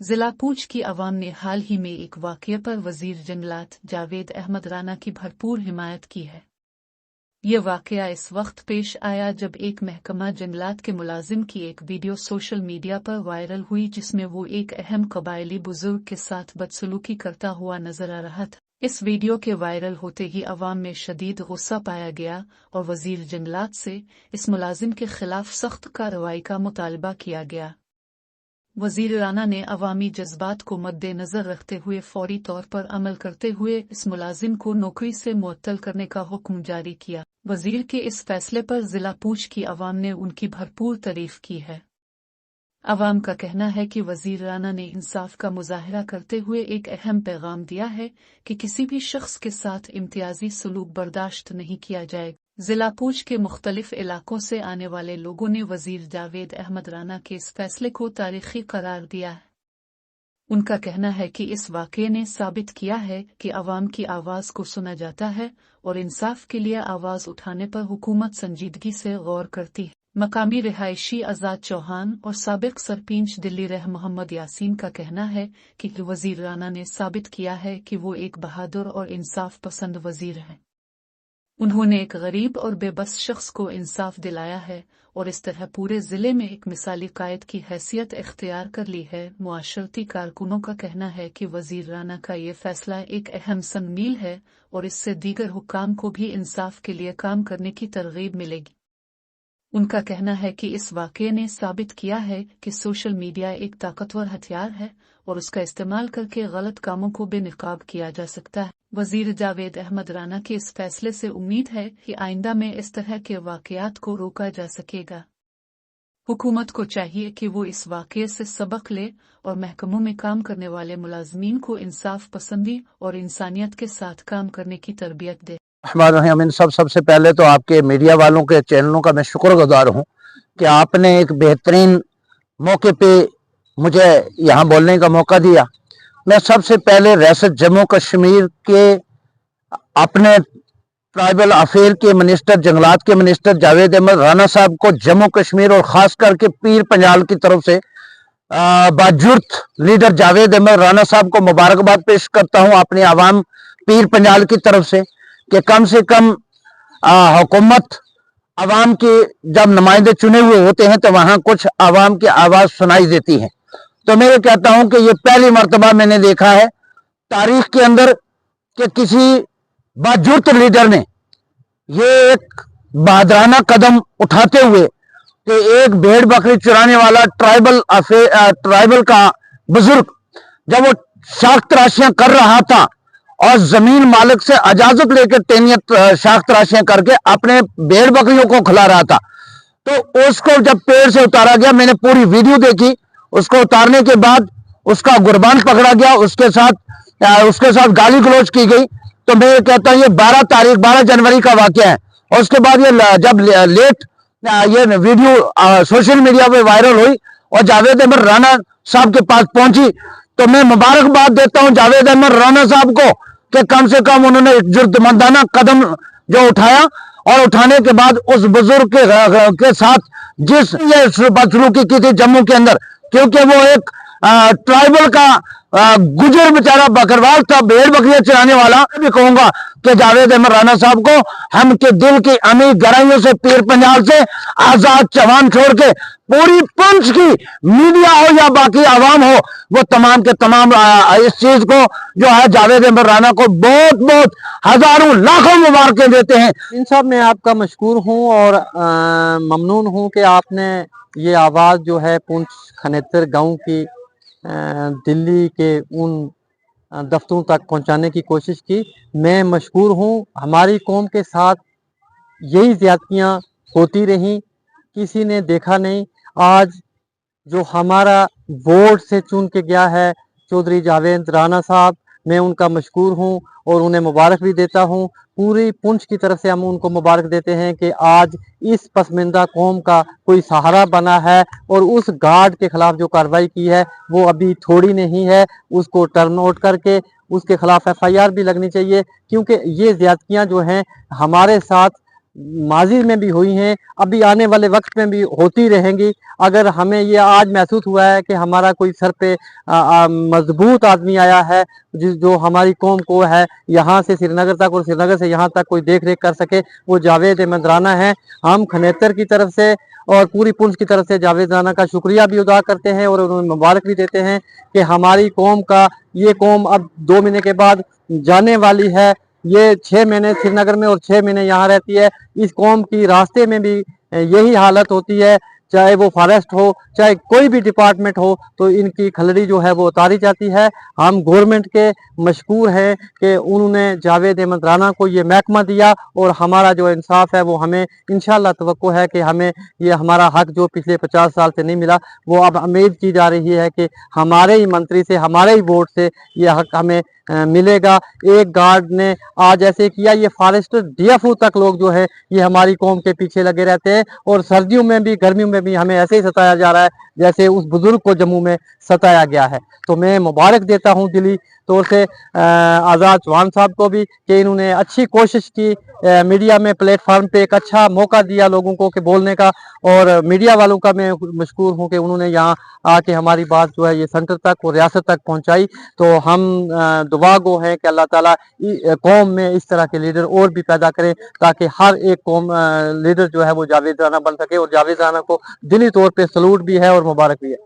जिला पूंछ की आवाम ने हाल ही में एक वाक़ये पर वज़ीर जंगलात जावेद अहमद राना की भरपूर हिमायत की है। ये वाक़या इस वक्त पेश आया जब एक महकमा जंगलात के मुलाजिम की एक वीडियो सोशल मीडिया पर वायरल हुई, जिसमें वो एक अहम कबायली बुजुर्ग के साथ बदसलूकी करता हुआ नजर आ रहा था। इस वीडियो के वायरल होते ही अवाम में शदीद गुस्सा पाया गया और वज़ीर जंगलात से इस मुलाजिम के खिलाफ सख्त कार्रवाई का मुतालबा किया गया। वज़ीर राना ने अवामी जज्बात को मद्देनजर रखते हुए फौरी तौर पर अमल करते हुए इस मुलाजिम को नौकरी से मुअत्तल करने का हुक्म जारी किया। वज़ीर के इस फैसले पर जिला पूंछ की आवाम ने उनकी भरपूर तारीफ की है। अवाम का कहना है कि वज़ीर राना ने इंसाफ का मुजाहरा करते हुए एक अहम पैगाम दिया है कि किसी भी शख्स के साथ इम्तियाजी सलूक बर्दाश्त नहीं किया जाएगा। जिला पूंछ के मुख्तलिफ इलाकों से आने वाले लोगों ने वज़ीर जावेद अहमद राना के इस फैसले को तारीखी करार दिया है। उनका कहना है कि इस वाक़ये ने साबित किया है कि अवाम की आवाज़ को सुना जाता है और इंसाफ के लिए आवाज़ उठाने पर हुकूमत संजीदगी से गौर करती है। मकामी रिहायशी आज़ाद चौहान और साबिक सरपंच दिल्ली रह मोहम्मद यासीन का कहना है कि वज़ीर राना ने साबित किया है कि वो एक बहादुर और इंसाफ पसंद वज़ीर हैं। उन्होंने एक गरीब और बेबस शख्स को इंसाफ दिलाया है और इस तरह पूरे जिले में एक मिसाली कायद की हैसियत इख्तियार कर ली है। मुआशरती कारकुनों का कहना है कि वज़ीर राना का ये फैसला एक अहम संग-मील है और इससे दीगर हुक्काम को भी इंसाफ के लिए काम करने की तरगीब मिलेगी। उनका कहना है कि इस वाक़ये ने साबित किया है कि सोशल मीडिया एक ताकतवर हथियार है और उसका इस्तेमाल करके गलत कामों को बेनकाब किया जा सकता है। वज़ीर जावेद अहमद राना के इस फैसले से उम्मीद है कि आइंदा में इस तरह के वाक़यात को रोका जा सकेगा। हुकूमत को चाहिए कि वो इस वाक़ये से सबक ले और महकमों में काम करने वाले मुलाज़मीन को इंसाफ पसंदी और इंसानियत के साथ काम करने की तरबियत दे। सबसे पहले तो आपके मीडिया वालों के चैनलों का मैं शुक्रगुजार हूं कि आपने एक बेहतरीन मौके पे मुझे यहाँ बोलने का मौका दिया। मैं सबसे पहले रियासत जम्मू कश्मीर के अपने ट्राइबल अफेयर के मिनिस्टर, जंगलात के मिनिस्टर जावेद अहमद राना साहब को जम्मू कश्मीर और ख़ास करके पीर पंजाल की तरफ से बाजुर्त लीडर जावेद अहमद राना साहब को मुबारकबाद पेश करता हूँ अपनी आवाम पीर पंजाल की तरफ से कि कम से कम हुकूमत आवाम के जब नुमाइंदे चुने हुए होते हैं तो वहां कुछ आवाम की आवाज सुनाई देती है। तो मैं ये कहता हूं कि ये पहली मर्तबा मैंने देखा है तारीख के अंदर कि किसी बाजुर्त लीडर ने ये एक बहादुराना कदम उठाते हुए कि एक भेड़ बकरी चुराने वाला ट्राइबल का बुजुर्ग जब वो शाख तराशियां कर रहा था और जमीन मालिक से इजाजत लेकर तेनियत शाख तराशियां करके अपने भेड़ बकरियों को खिला रहा था, तो उसको जब पेड़ से उतारा गया, मैंने पूरी वीडियो देखी। उसको उतारने के बाद उसका गुरबान पकड़ा गया, उसके साथ गाली गलौज की गई। तो मैं ये कहता हूँ ये 12 जनवरी का वाकया है। और उसके बाद ये जब ये वीडियो सोशल मीडिया पे वायरल हुई और जावेद अहमद राना साहब के पास पहुंची, तो मैं मुबारकबाद देता हूं जावेद अहमद राना साहब को कि कम से कम उन्होंने एक जुर्दमंदाना कदम जो उठाया और उठाने के बाद उस बुजुर्ग के साथ जिस ये बदसलूकी की थी जम्मू के अंदर, क्योंकि वो एक ट्राइबल का गुजर बेचारा बकरवाल था, भेड़ बकरियां चराने वाला। भी कहूंगा कि जावेद अहमद राना साहब को हम के दिल की अमीर गहराइयों से पीर पंजाल से आजाद चौहान छोड़ के पूरी पंच की मीडिया हो या बाकी आवाम हो, वो तमाम के तमाम इस चीज को जो है जावेद अहमद राना को बहुत बहुत हजारों लाखों मुबारकें देते हैं। इन साहब मैं आपका मशकूर हूँ और ममनून हूँ कि आपने ये आवाज़ जो है पुंछ खनेतर गांव की दिल्ली के उन दफ्तरों तक पहुंचाने की कोशिश की। मैं मशकूर हूं। हमारी कौम के साथ यही ज़्यादतियाँ होती रहीं, किसी ने देखा नहीं। आज जो हमारा वोट से चुन के गया है चौधरी जावेद राना साहब, मैं उनका मशकूर हूं और उन्हें मुबारक भी देता हूं। पूरी पुंछ की तरफ से हम उनको मुबारक देते हैं कि आज इस पसमानदा कौम का कोई सहारा बना है और उस गार्ड के खिलाफ जो कार्रवाई की है वो अभी थोड़ी नहीं है, उसको टर्न आउट करके उसके खिलाफ FIR भी लगनी चाहिए, क्योंकि ये ज़्यादतियाँ जो हैं हमारे साथ माजी में भी हुई हैं, अभी आने वाले वक्त में भी होती रहेंगी। अगर हमें ये आज महसूस हुआ है कि हमारा कोई सर पे मजबूत आदमी आया है जो हमारी कौम को है यहाँ से श्रीनगर तक और श्रीनगर से यहाँ तक कोई देख रेख कर सके, वो जावेद अहमद राना है। हम खनेतर की तरफ से और पूरी पुंछ की तरफ से जावेद राना का शुक्रिया भी अदा करते हैं और उन्हें मुबारक भी देते हैं कि हमारी कौम का ये कौम अब 2 महीने के बाद जाने वाली है। ये 6 महीने श्रीनगर में और 6 महीने यहाँ रहती है। इस कौम की रास्ते में भी यही हालत होती है, चाहे वो फॉरेस्ट हो चाहे कोई भी डिपार्टमेंट हो, तो इनकी खलड़ी जो है वो उतारी जाती है। हम गवर्नमेंट के मशकूर हैं कि उन्होंने जावेद अहमद राना को ये महकमा दिया और हमारा जो इंसाफ है वो हमें इंशाल्लाह तवक्को है कि हमें ये हमारा हक जो पिछले 50 साल से नहीं मिला वो अब उम्मीद की जा रही है कि हमारे ही मंत्री से, हमारे ही वोट से ये हक हमें मिलेगा। एक गार्ड ने आज ऐसे किया, ये फॉरेस्ट डीएफओ तक लोग जो है ये हमारी कौम के पीछे लगे रहते हैं और सर्दियों में भी गर्मियों में भी हमें ऐसे ही सताया जा रहा है जैसे उस बुजुर्ग को जम्मू में सताया गया है। तो मैं मुबारक देता हूं दिली तौर से आज़ाद चौहान साहब को भी कि इन्होंने अच्छी कोशिश की, मीडिया में प्लेटफार्म पे एक अच्छा मौका दिया लोगों को कि बोलने का, और मीडिया वालों का मैं मशकूर हूं कि उन्होंने यहाँ आके हमारी बात जो है ये सेंटर तक और रियासत तक पहुंचाई। तो हम दुआ गो हैं कि अल्लाह ताला कौम में इस तरह के लीडर और भी पैदा करें ताकि हर एक कौम लीडर जो है वो जावेद राना बन सके। और जावेद राना को दिली तौर पे सलूट भी है और मुबारक भी है।